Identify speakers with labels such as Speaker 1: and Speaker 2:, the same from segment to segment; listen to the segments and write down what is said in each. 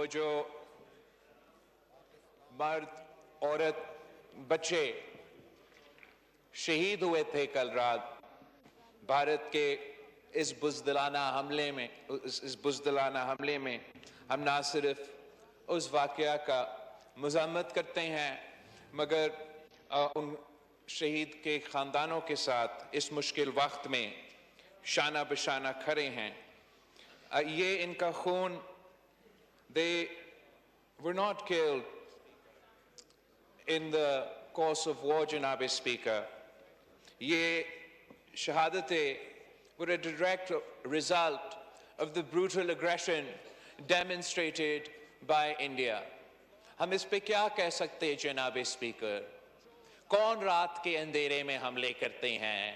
Speaker 1: वो जो मर्द, औरत, बच्चे शहीद हुए थे कल रात भारत के इस बुज़दिलाना हमले में हम ना सिर्फ उस वाक़या का मज़म्मत करते हैं मगर उन शहीद के ख़ानदानों के साथ इस मुश्किल वक्त में शाना बशाना खड़े हैं। ये इनका खून, they were not killed in the course of war, Janabe Speaker. ये शहादतें were a direct result of the brutal aggression demonstrated by India. हम इस पे क्या कह सकते हैं जनाब स्पीकर? कौन रात के अंधेरे में हमले करते हैं?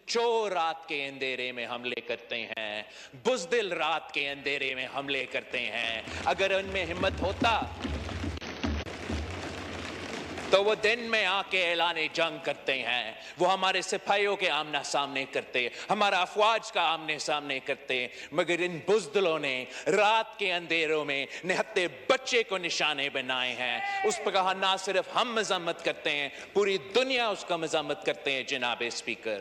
Speaker 1: चोर रात के अंधेरे में हमले करते हैं, बुज़दिल रात के अंधेरे में हमले करते हैं। अगर उनमें हिम्मत होता तो वो दिन में आके ऐलाने जंग करते हैं, वो हमारे सिपाहियों के आमना सामने करते, हमारा अफवाज का आमने सामने करते, मगर इन बुज़दिलों ने रात के अंधेरों में निहत्ते बच्चे को निशाने बनाए हैं। उस पर कहा ना सिर्फ हम मज़म्मत करते हैं, पूरी दुनिया उसका मज़म्मत करते हैं जनाब स्पीकर।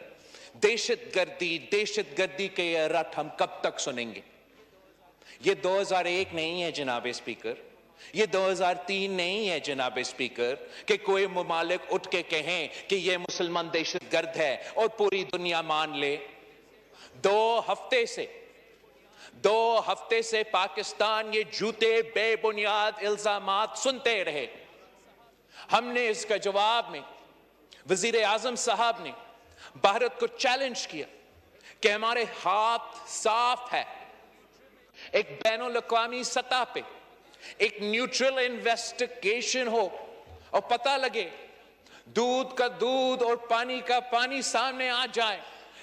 Speaker 1: दहशतगर्दी के ये रट हम कब तक सुनेंगे? ये 2001 नहीं है जनाब स्पीकर, ये 2003 नहीं है जनाब स्पीकर कि कोई मुमालिक उठ के कहें कि ये मुसलमान दहशतगर्द है और पूरी दुनिया मान ले। 2 हफ्ते से पाकिस्तान ये झूठे बेबुनियाद इल्जामात सुनते रहे। हमने इसका जवाब में वजीर आजम साहब ने भारत को चैलेंज किया कि हमारे हाथ साफ है, एक बैनुल-अक़वामी सतह पे एक न्यूट्रल इन्वेस्टिगेशन हो और पता लगे, दूध का दूध और पानी का पानी सामने आ जाए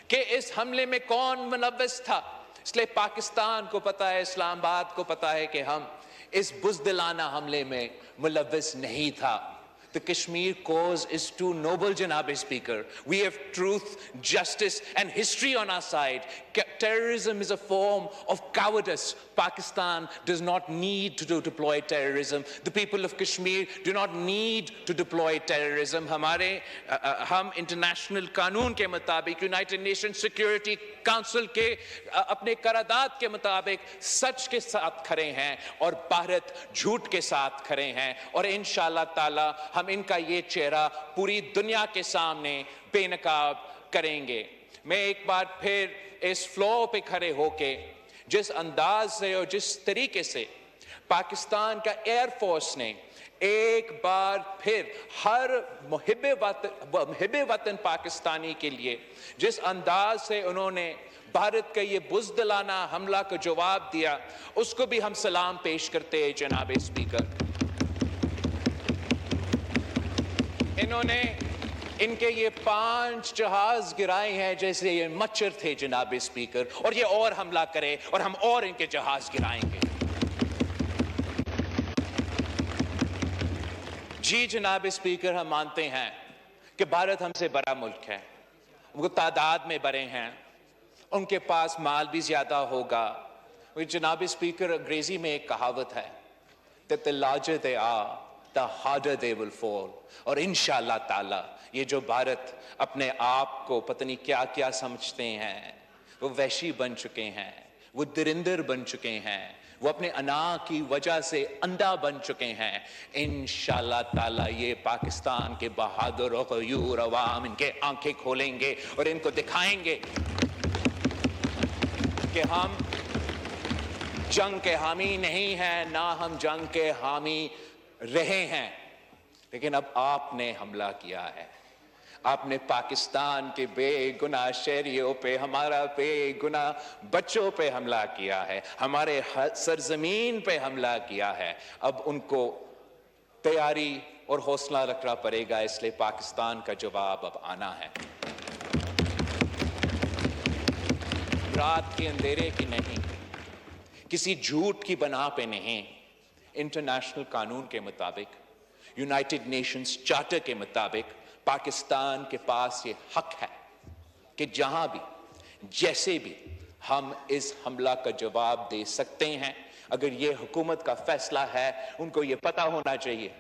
Speaker 1: कि इस हमले में कौन मुलव्वस था। इसलिए पाकिस्तान को पता है, इस्लामाबाद को पता है कि हम इस बुज़दिलाना हमले में मुलव्वस नहीं था। The Kashmir cause is too noble, Janab Speaker. We have truth, justice, and history on our side. Terrorism is a form of cowardice. Pakistan does not need to deploy terrorism. The people of Kashmir do not need to deploy terrorism. हम international कानून के मुताबिक, United Nations Security Council के अपने करारदाद के मुताबिक सच के साथ खड़े हैं और भारत झूठ के साथ खड़े हैं, और इंशाअल्लाह ताला हम इनका ये चेहरा पूरी दुनिया के सामने बेनकाब करेंगे। मैं एक बार फिर इस फ्लोर पे खड़े होके जिस अंदाज से और जिस तरीके से पाकिस्तान का एयरफोर्स ने एक बार फिर हर मुहिब्बे वतन पाकिस्तानी के लिए जिस अंदाज से उन्होंने भारत का ये बुज़दिलाना हमला का जवाब दिया, उसको भी हम सलाम पेश करते हैं जनाब स्पीकर। इन्होंने इनके ये 5 जहाज गिराए हैं जैसे ये मच्छर थे जनाब स्पीकर, और ये और हमला करे और हम और इनके जहाज गिराएंगे। जी जनाब स्पीकर, हम मानते हैं कि भारत हमसे बड़ा मुल्क है, वो तादाद में बड़े हैं, उनके पास माल भी ज्यादा होगा। जनाब स्पीकर, अंग्रेजी में एक कहावत है, that the larger they are, the harder they will fall। और इंशाअल्लाह ताला ये जो भारत अपने आप को पता नहीं क्या क्या समझते हैं, वो वहशी बन चुके हैं, वो दरिंदर बन चुके हैं, वो अपने अना की वजह से अंधा बन चुके हैं। इंशाअल्लाह ताला ये पाकिस्तान के बहादुर और गयूर अवाम इनके आंखें खोलेंगे और इनको दिखाएंगे कि हम जंग के हामी नहीं हैं, ना हम जंग के हामी रहे हैं, लेकिन अब आपने हमला किया है। आपने पाकिस्तान के बेगुनाह शहरियों पे, हमारा बेगुनाह बच्चों पे हमला किया है, हमारे सरजमीन पे हमला किया है। अब उनको तैयारी और हौसला रखना पड़ेगा, इसलिए पाकिस्तान का जवाब अब आना है। रात के अंधेरे की नहीं, किसी झूठ की बना पे नहीं, इंटरनेशनल कानून के मुताबिक, यूनाइटेड नेशंस चार्टर के मुताबिक पाकिस्तान के पास ये हक है कि जहां भी जैसे भी हम इस हमला का जवाब दे सकते हैं। अगर ये हुकूमत का फैसला है, उनको ये पता होना चाहिए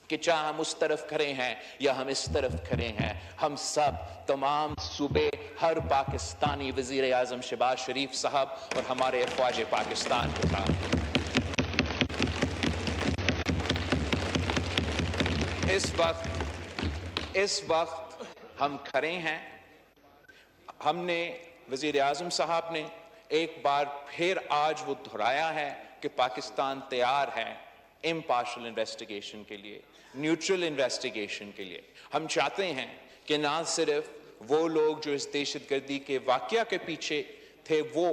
Speaker 1: कि चाहे हम उस तरफ खड़े हैं या हम इस तरफ खड़े हैं, हम सब तमाम सूबे, हर पाकिस्तानी वजीर आजम शहबाज शरीफ साहब और हमारे अफवाज पाकिस्तान के साथ इस वक्त हम खड़े हैं। हमने वजीर आजम साहब ने एक बार फिर आज वो दोहराया है कि पाकिस्तान तैयार है इम्पार्शियल इन्वेस्टिगेशन के लिए, न्यूट्रल इन्वेस्टिगेशन के लिए। हम चाहते हैं कि ना सिर्फ वो लोग जो इस दहशतगर्दी के वाकया के पीछे थे वो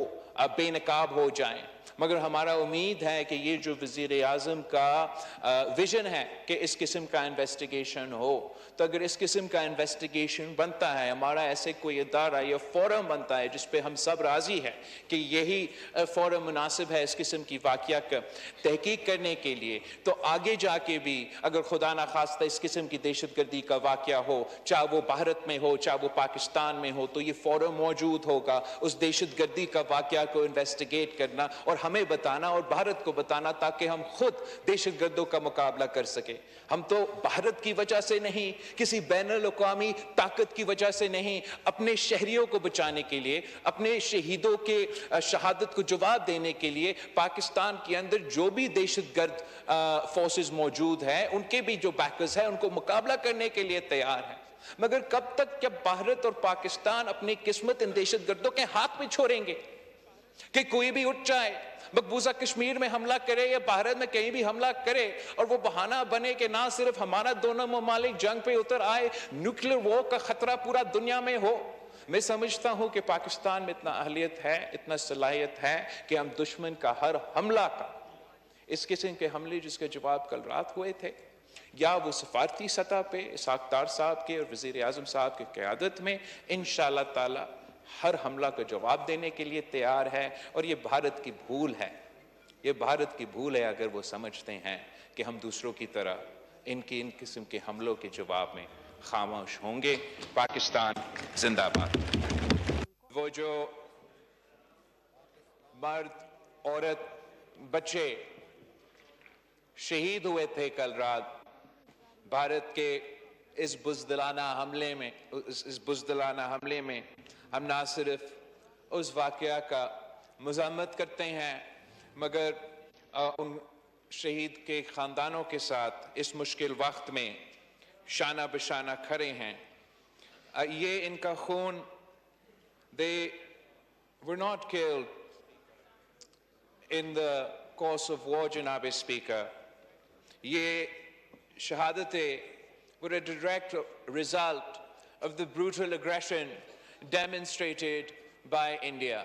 Speaker 1: बेनकाब हो जाएं, मगर हमारा उम्मीद है कि ये जो वजीर आजम का विजन है कि इस किस्म का इन्वेस्टिगेशन हो, तो अगर इस किस्म का इन्वेस्टिगेशन बनता है, हमारा ऐसे कोई इदारा या फोरम बनता है जिस पे हम सब राजी है कि यही फोरम मुनासिब है इस किस्म की वाकया का तहकीक करने के लिए, तो आगे जाके भी अगर खुदा ना खास्ता इस किस्म की दहशतगर्दी का वाकया हो, चाहे वो भारत में हो चाहे वो पाकिस्तान में हो, तो ये फोरम मौजूद होगा उस दहशतगर्दी का वाकया को इन्वेस्टिगेट करना और हमें बताना और भारत को बताना, ताकि हम खुद दहशतगर्दों का मुकाबला कर सके। हम तो भारत की वजह से नहीं, किसी बैनुल-अक़वामी ताकत की वजह से नहीं, अपने शहरियों को बचाने के लिए, अपने शहीदों के शहादत को जवाब देने के लिए पाकिस्तान के अंदर जो भी दहशतगर्द फोर्सेस मौजूद हैं, उनके भी जो बैकर्स हैं, उनको मुकाबला करने के लिए तैयार हैं। मगर कब तक क्या भारत और पाकिस्तान अपनी किस्मत इन दहशतगर्दों के हाथ में छोड़ेंगे कि कोई भी उठ जाए, मकबूजा कश्मीर में हमला करे या भारत में कहीं भी हमला करे और वो बहाना बने कि ना सिर्फ हमारा दोनों ममालिक जंग पे उतर आए, न्यूक्लियर वॉर का खतरा पूरा दुनिया में हो। मैं समझता हूं कि पाकिस्तान में इतना अहलियत है, इतना सलाहियत है कि हम दुश्मन का हर हमला का, इस किस्म के हमले जिसके जवाब कल रात हुए थे, या वो सफारती सतह पे इसहाक डार साहब के और वजीर आजम साहब की क़यादत में इंशाअल्लाह ताला हर हमला का जवाब देने के लिए तैयार है। और ये भारत की भूल है, ये भारत की भूल है अगर वो समझते हैं कि हम दूसरों की तरह इन किस्म के हमलों के जवाब में खामोश होंगे। पाकिस्तान जिंदाबाद। वो जो मर्द, औरत, बच्चे शहीद हुए थे कल रात भारत के इस बुज़दिलाना हमले में, हम ना सिर्फ उस वाकया का मज़म्मत करते हैं, मगर उन शहीद के ख़ानदानों के साथ इस मुश्किल वक्त में शाना बशाना खड़े हैं। ये इनका खून, they were not killed in the course of war, जनाब स्पीकर। ये शहादतें were a direct result of the brutal aggression demonstrated by India.